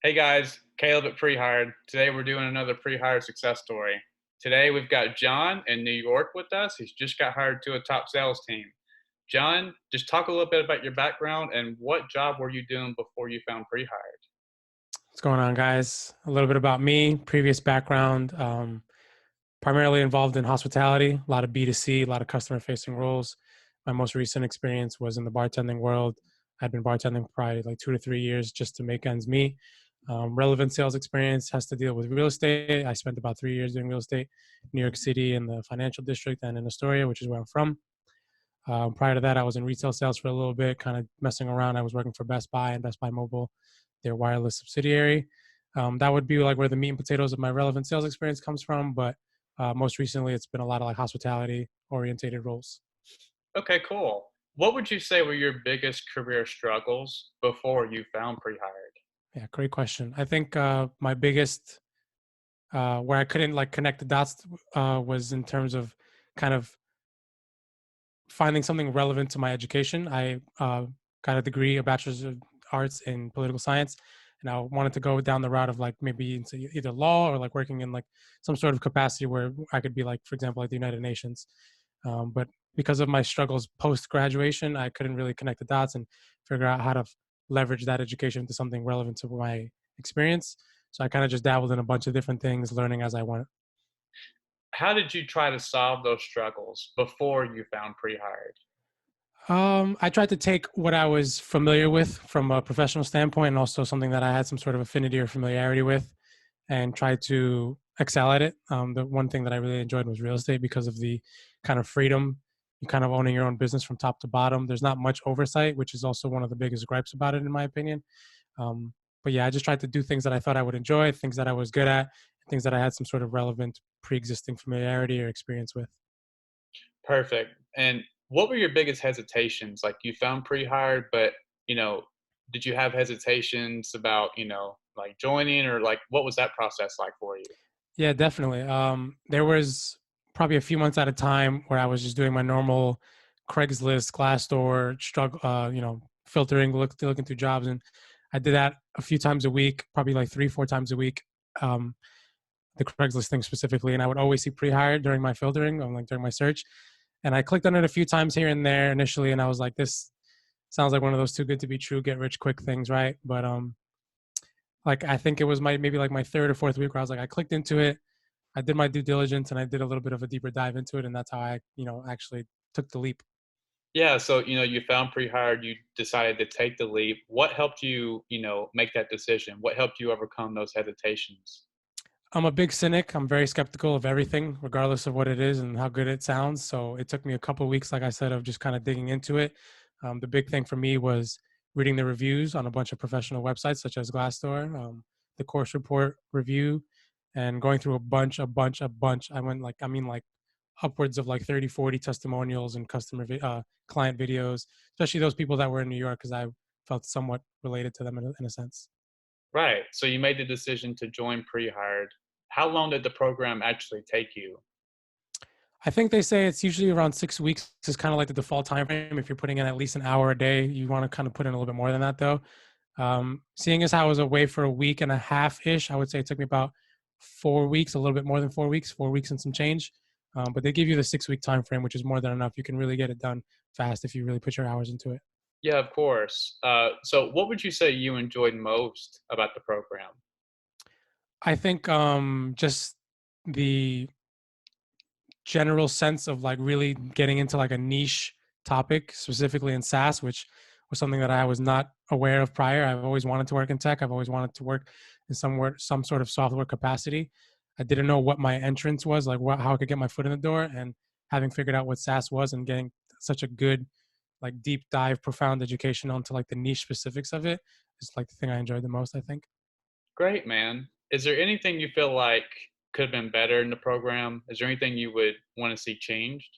Hey guys, Caleb at Prehired. Today we're doing another Prehired success story. Today we've got John in New York with us. He's just got hired to a top sales team. John, just talk a little bit about your background and what job were you doing before you found Prehired? What's going on, guys? A little bit about me, previous background, primarily involved in hospitality, a lot of B2C, a lot of customer facing roles. My most recent experience was in the bartending world. I'd been bartending for probably like 2 to 3 years just to make ends meet. Relevant sales experience has to deal with real estate. I spent about 3 years doing real estate in New York City in the financial district and in Astoria, which is where I'm from. Prior to that, I was in retail sales for a little bit, kind of messing around. I was working for Best Buy and Best Buy Mobile, their wireless subsidiary. That would be like where the meat and potatoes of my relevant sales experience comes from. But most recently, it's been a lot of like hospitality orientated roles. Okay, cool. What would you say were your biggest career struggles before you found Prehired? Yeah, great question. I think my biggest where I couldn't like connect the dots was in terms of kind of finding something relevant to my education. I got a degree, a bachelor's of arts in political science, and I wanted to go down the route of like maybe into either law or like working in like some sort of capacity where I could be like, for example, like the United Nations. But because of my struggles post graduation, I couldn't really connect the dots and figure out how to leverage that education into something relevant to my experience. So I kind of just dabbled in a bunch of different things, learning as I went. How did you try to solve those struggles before you found Prehired? I tried to take what I was familiar with from a professional standpoint and also something that I had some sort of affinity or familiarity with and try to excel at it. The one thing that I really enjoyed was real estate because of the kind of freedom, you kind of owning your own business from top to bottom. There's not much oversight, which is also one of the biggest gripes about it, in my opinion. But yeah, I just tried to do things that I thought I would enjoy, things that I was good at, things that I had some sort of relevant pre existing familiarity or experience with. Perfect. And what were your biggest hesitations? Like you found pre-hired, but you know, did you have hesitations about, like joining or like what was that process like for you? Yeah, definitely. There was probably a few months at a time where I was just doing my normal Craigslist, Glassdoor, struggle, filtering, looking through jobs, and I did that a few times a week, probably like 3, 4 times a week. Um, the Craigslist thing specifically, and I would always see pre-hired during my filtering, like during my search, and I clicked on it a few times here and there initially, and I was like, this sounds like one of those too good to be true, get rich quick things, right? But like I think it was my maybe like my third or fourth week where I was like, I clicked into it, I did my due diligence and I did a little bit of a deeper dive into it, and that's how I, actually took the leap. Yeah, so you found pre-hired, you decided to take the leap. What helped you, make that decision? What helped you overcome those hesitations? I'm a big cynic. I'm very skeptical of everything, regardless of what it is and how good it sounds. So it took me a couple of weeks, like I said, of just kind of digging into it. The big thing for me was reading the reviews on a bunch of professional websites such as Glassdoor, the course report review, and going through a bunch. I mean, like upwards of like 30, 40 testimonials and client videos, especially those people that were in New York, because I felt somewhat related to them in a sense. Right. So you made the decision to join pre-hired. How long did the program actually take you? I think they say it's usually around 6 weeks. Is kind of like the default time frame. If you're putting in at least an hour a day, you want to kind of put in a little bit more than that, though. Seeing as how I was away for a week and a half ish, I would say it took me about 4 weeks, a little bit more than 4 weeks, 4 weeks and some change. But they give you the 6 week time frame, which is more than enough. You can really get it done fast if you really put your hours into it. Yeah, of course. So what would you say you enjoyed most about the program? I think just the general sense of like really getting into like a niche topic, specifically in SaaS, which was something that I was not aware of prior. I've always wanted to work in tech. I've always wanted to work in some sort of software capacity. I didn't know what my entrance was, like how I could get my foot in the door. And having figured out what SaaS was and getting such a good, like deep dive, profound education onto like the niche specifics of it is like the thing I enjoyed the most, I think. Great, man. Is there anything you feel like could have been better in the program? Is there anything you would want to see changed?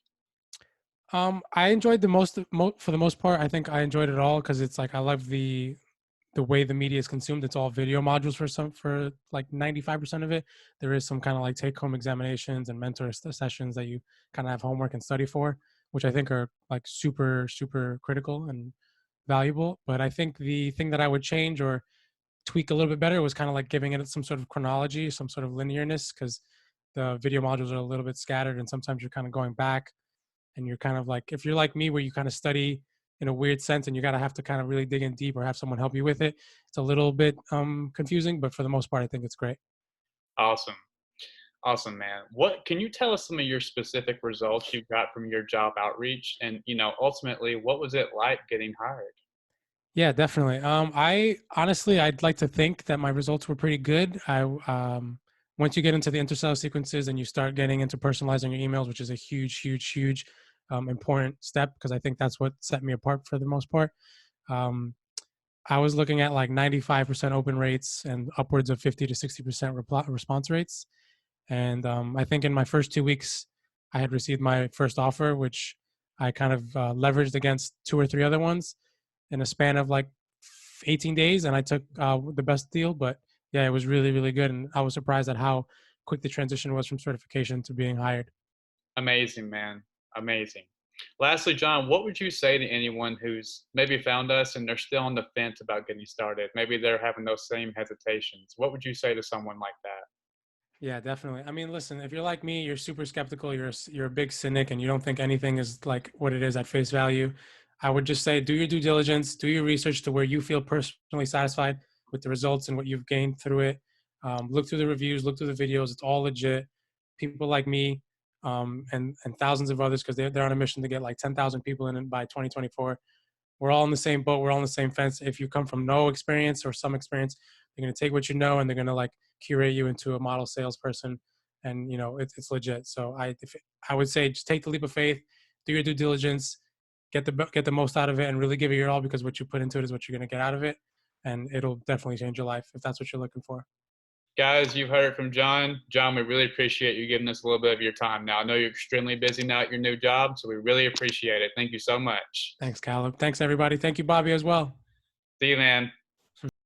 I enjoyed the for the most part. I think I enjoyed it all because it's like I love the way the media is consumed. It's all video modules for like 95% of it. There is some kind of like take home examinations and mentor sessions that you kind of have homework and study for, which I think are like super critical and valuable. But I think the thing that I would change or tweak a little bit better was kind of like giving it some sort of chronology, some sort of linearness, because the video modules are a little bit scattered, and sometimes you're kind of going back, and you're kind of like, if you're like me, where you kind of study in a weird sense, and you gotta have to kind of really dig in deep or have someone help you with it, it's a little bit confusing. But for the most part, I think it's great. Awesome. Awesome, man. What can you tell us some of your specific results you got from your job outreach? And, ultimately, what was it like getting hired? Yeah, definitely. I honestly, I'd like to think that my results were pretty good. Once you get into the intercell sequences and you start getting into personalizing your emails, which is a huge, huge, huge, important step, because I think that's what set me apart for the most part. Um, I was looking at like 95% open rates and upwards of 50 to 60% response rates. And I think in my first 2 weeks, I had received my first offer, which I kind of leveraged against two or three other ones in a span of like 18 days, and I took the best deal. But yeah, it was really, really good, and I was surprised at how quick the transition was from certification to being hired. Amazing, man. Amazing. Lastly, John, what would you say to anyone who's maybe found us and they're still on the fence about getting started? Maybe they're having those same hesitations. What would you say to someone like that? Yeah, definitely. I mean, listen, if you're like me, you're super skeptical, you're a big cynic, and you don't think anything is like what it is at face value. I would just say do your due diligence, do your research to where you feel personally satisfied with the results and what you've gained through it. Look through the reviews, look through the videos. It's all legit. People like me, and thousands of others, because they're on a mission to get like 10,000 people in it by 2024. We're all in the same boat. We're all in the same fence. If you come from no experience or some experience, they're going to take what you know, and they're going to like curate you into a model salesperson. And it's legit. So I would say just take the leap of faith, do your due diligence, get the most out of it, and really give it your all, because what you put into it is what you're going to get out of it, and it'll definitely change your life if that's what you're looking for. Guys, you've heard it from John. John, we really appreciate you giving us a little bit of your time now. I know you're extremely busy now at your new job, so we really appreciate it. Thank you so much. Thanks, Caleb. Thanks, everybody. Thank you, Bobby, as well. See you, man.